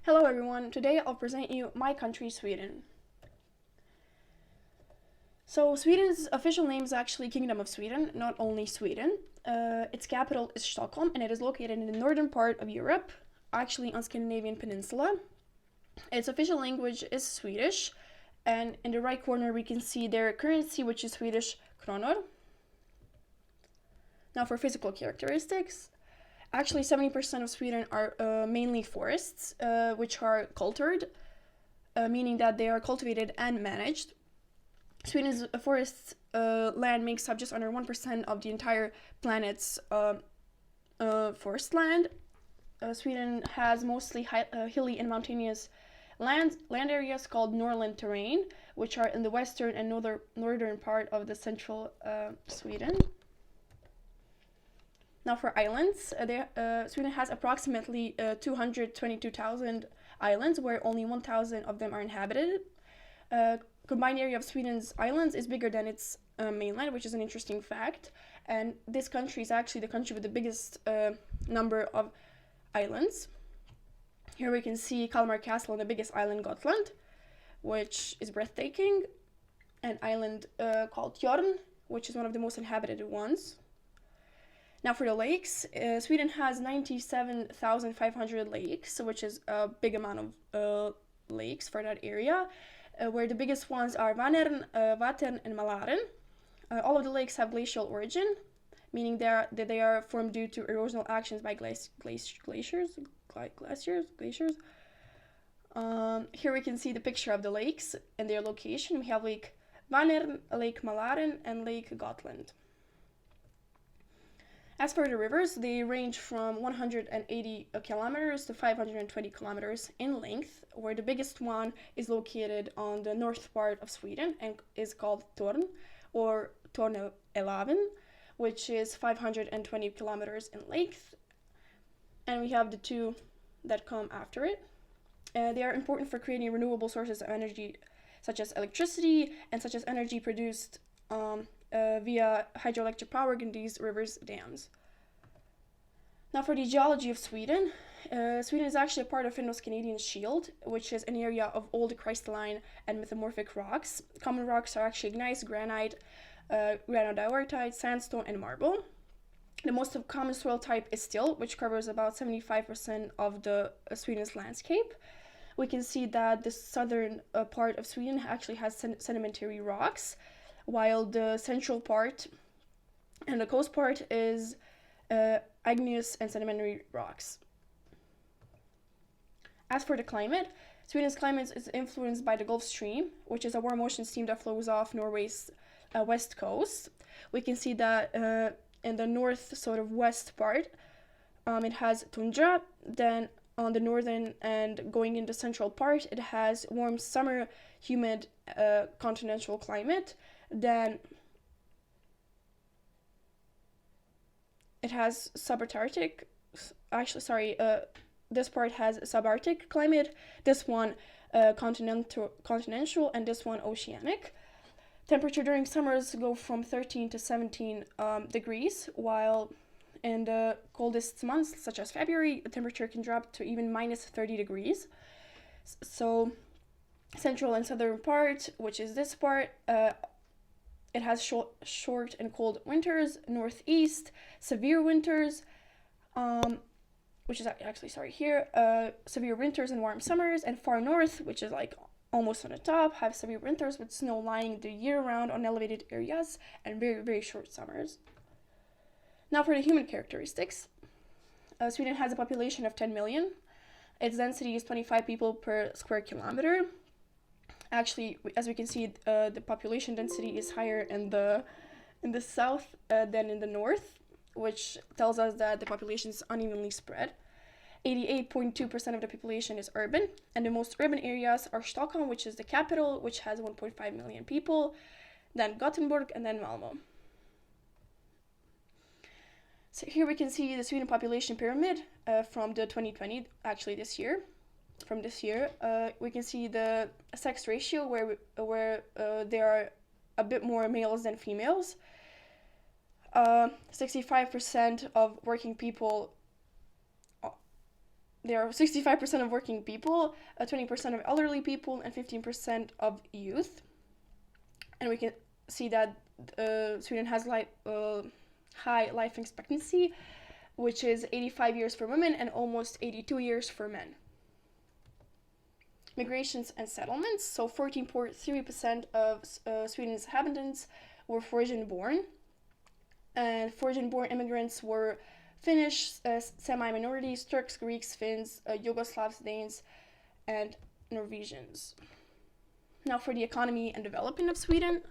Hello everyone, today I'll present you my country, Sweden. So Sweden's official name is actually Kingdom of Sweden, not only Sweden. Its capital is Stockholm and it is located in the northern part of Europe, actually on Scandinavian peninsula. Its official language is Swedish, and in the right corner we can see their currency, which is Swedish kronor. Now for physical characteristics, actually 70% of Sweden are mainly forests, which are cultured, meaning that they are cultivated and managed. Sweden's forest land makes up just under 1% of the entire planet's forest land. Sweden has mostly hilly and mountainous land areas called Norrland terrain, which are in the western and northern part of the central Sweden. Now for islands, Sweden has approximately 222,000 islands, where only 1,000 of them are inhabited. Combined area of Sweden's islands is bigger than its mainland, which is an interesting fact. And this country is actually the country with the biggest number of islands. Here we can see Kalmar Castle on the biggest island, Gotland, which is breathtaking. An island called Tjörn, which is one of the most inhabited ones. Now for the lakes, Sweden has 97,500 lakes, which is a big amount of lakes for that area, where the biggest ones are Vänern, Vättern, and Mälaren. All of the lakes have glacial origin, meaning that they are formed due to erosional actions by glaciers. Here we can see the picture of the lakes and their location. We have Lake Vänern, Lake Mälaren, and Lake Gotland. As for the rivers, they range from 180 kilometers to 520 kilometers in length, where the biggest one is located on the north part of Sweden and is called Torn, or Torneälven, which is 520 kilometers in length. And we have the two that come after it. They are important for creating renewable sources of energy, such as electricity and such as energy produced via hydroelectric power in these rivers' dams. Now for the geology of Sweden, Sweden is actually a part of Finno-Canadian Shield, which is an area of old crystalline and metamorphic rocks. Common rocks are actually gneiss, granite, granodiorite, sandstone, and marble. The most common soil type is still, which covers about 75% of the Sweden's landscape. We can see that the southern part of Sweden actually has sedimentary rocks, while the central part and the coast part is igneous and sedimentary rocks. As for the climate, Sweden's climate is influenced by the Gulf Stream, which is a warm ocean stream that flows off Norway's west coast. We can see that in the north sort of west part, it has tundra. Then on the northern and going in the central part, it has warm summer, humid continental climate. Then it has subarctic, this part has subarctic climate, this one continental, and this one oceanic. Temperature during summers go from 13 to 17 degrees, while in the coldest months, such as February, the temperature can drop to even minus 30 degrees. So central and southern part, which is this part, it has short and cold winters. Northeast, severe winters, which is actually here, severe winters and warm summers. And far north, which is like almost on the top, have severe winters with snow lying the year round on elevated areas and very, very short summers. Now for the human characteristics. Sweden has a population of 10 million. Its density is 25 people per square kilometer. Actually, as we can see, the population density is higher in the south than in the north, which tells us that the population is unevenly spread. 88.2% of the population is urban, and the most urban areas are Stockholm, which is the capital, which has 1.5 million people, then Gothenburg, and then Malmö. So here we can see the Sweden population pyramid from the 2020, actually this year. From this year, we can see the sex ratio where there are a bit more males than females. 65% of working people there are 65% of working people, 20% of elderly people, and 15% of youth. And we can see that Sweden has high life expectancy, which is 85 years for women and almost 82 years for men. Migrations and settlements. So 14.3% of Sweden's inhabitants were foreign-born. And foreign-born immigrants were Finnish, semi-minorities, Turks, Greeks, Finns, Yugoslavs, Danes, and Norwegians. Now for the economy and development of Sweden.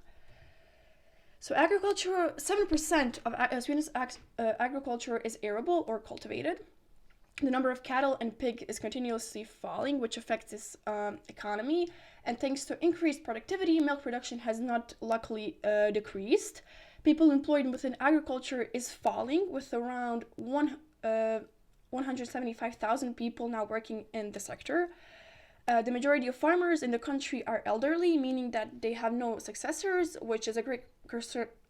So agriculture, 7% of Sweden's agriculture is arable or cultivated. The number of cattle and pig is continuously falling, which affects its economy. And thanks to increased productivity, milk production has not luckily decreased. People employed within agriculture is falling, with around 175,000 people now working in the sector. The majority of farmers in the country are elderly, meaning that they have no successors, which is a great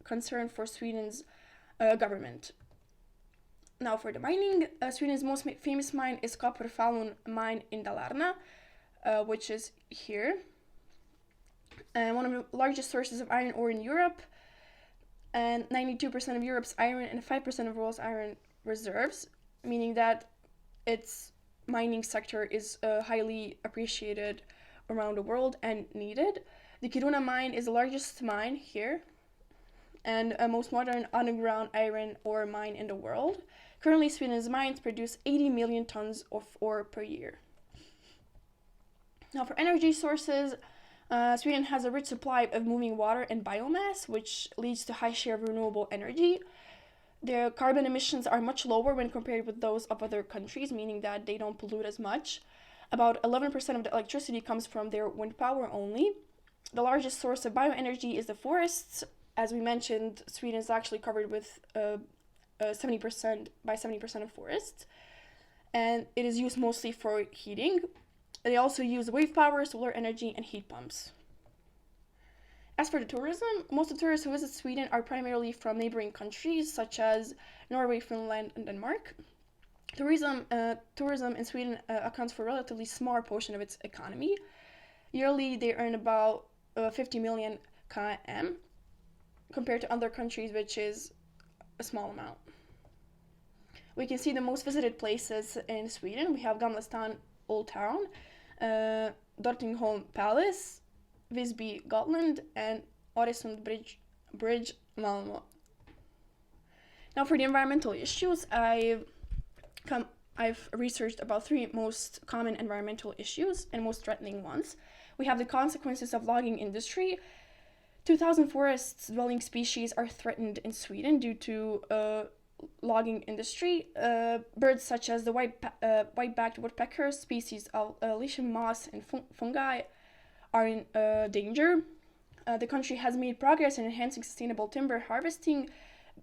concern for Sweden's government. Now for the mining, Sweden's most famous mine is Kopparfalun mine in Dalarna, which is here. And one of the largest sources of iron ore in Europe, and 92% of Europe's iron and 5% of the world's iron reserves, meaning that its mining sector is highly appreciated around the world and needed. The Kiruna mine is the largest mine here and most modern underground iron ore mine in the world. Currently, Sweden's mines produce 80 million tons of ore per year. Now for energy sources, Sweden has a rich supply of moving water and biomass, which leads to high share of renewable energy. Their carbon emissions are much lower when compared with those of other countries, meaning that they don't pollute as much. About 11% of the electricity comes from their wind power only. The largest source of bioenergy is the forests. As we mentioned, Sweden is actually covered with 70% of forests, and it is used mostly for heating. They also use wave power, solar energy, and heat pumps. As for the tourism, most of the tourists who visit Sweden are primarily from neighboring countries such as Norway, Finland, and Denmark. Tourism in Sweden accounts for a relatively small portion of its economy. Yearly, they earn about 50 million km, compared to other countries, which is a small amount. We can see the most visited places in Sweden. We have Gamla Stan, Old Town, Drottningholm Palace, Visby, Gotland, and Öresund Bridge, Malmö. Now for the environmental issues, I've researched about 3 most common environmental issues and most threatening ones. We have the consequences of logging industry. 2,000 forests dwelling species are threatened in Sweden due to logging industry. Birds such as the white-backed woodpecker, species of lichen moss and fungi are in danger. The country has made progress in enhancing sustainable timber harvesting,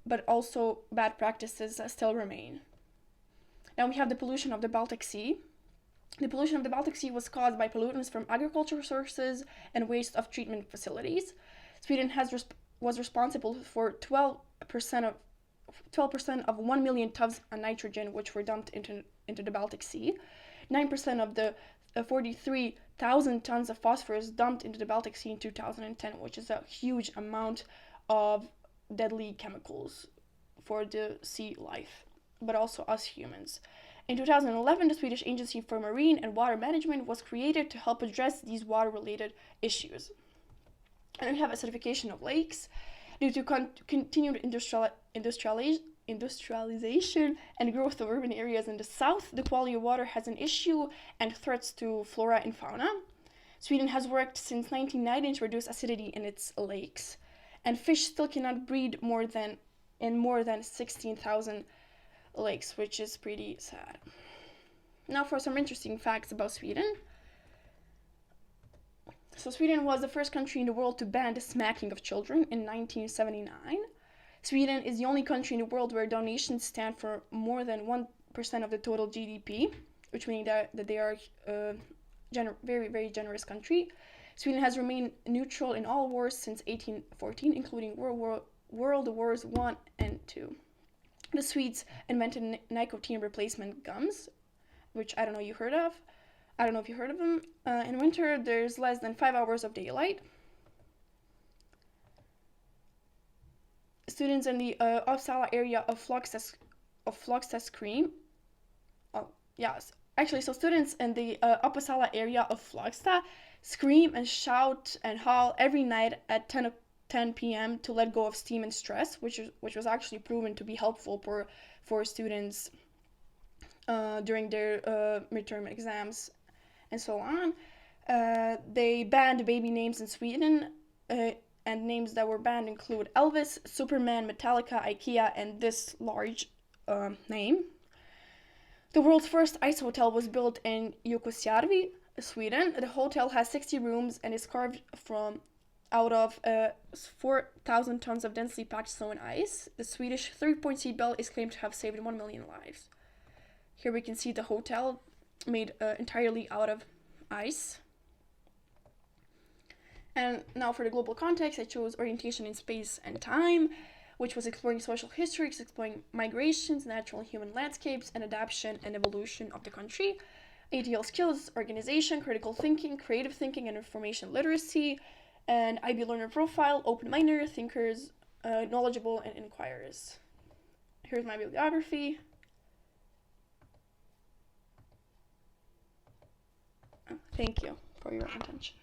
but also bad practices still remain. Now we have the pollution of the Baltic Sea. The pollution of the Baltic Sea was caused by pollutants from agricultural sources and waste of treatment facilities. Sweden was responsible for 12% of 1 million tons of nitrogen which were dumped into the Baltic Sea, 9% of the 43,000 tons of phosphorus dumped into the Baltic Sea in 2010, which is a huge amount of deadly chemicals for the sea life, but also us humans. In 2011, the Swedish Agency for Marine and Water Management was created to help address these water-related issues. And then we have acidification of lakes. Due to continued industrialization and growth of urban areas in the south, the quality of water has an issue and threats to flora and fauna. Sweden has worked since 1990 to reduce acidity in its lakes, and fish still cannot breed in more than 16,000 lakes, which is pretty sad. Now for some interesting facts about Sweden. So Sweden was the first country in the world to ban the smacking of children in 1979. Sweden is the only country in the world where donations stand for more than 1% of the total GDP, which means that they are a very, very generous country. Sweden has remained neutral in all wars since 1814, including World Wars I and II. The Swedes invented nicotine replacement gums, which I don't know you heard of. I don't know if you heard of them. In winter, there's less than 5 hours of daylight. Students in the Uppsala area of Flogsta scream. Oh, yes. Actually, so students in the Uppsala area of Flogsta scream and shout and howl every night at 10 p.m. to let go of steam and stress, which was actually proven to be helpful for students during their midterm exams and so on. They banned baby names in Sweden, and names that were banned include Elvis, Superman, Metallica, IKEA, and this large name. The world's first ice hotel was built in Jukkasjärvi, Sweden. The hotel has 60 rooms and is carved out of 4,000 tons of densely packed snow and ice. The Swedish 3-point seatbelt is claimed to have saved 1 million lives. Here we can see the hotel made entirely out of ice. And now for the global context, I chose orientation in space and time, which was exploring social history, exploring migrations, natural and human landscapes, and adaptation and evolution of the country. ATL skills, organization, critical thinking, creative thinking, and information literacy. And IB learner profile, open-minded, thinkers, knowledgeable, and inquirers. Here's my bibliography. Thank you for your attention.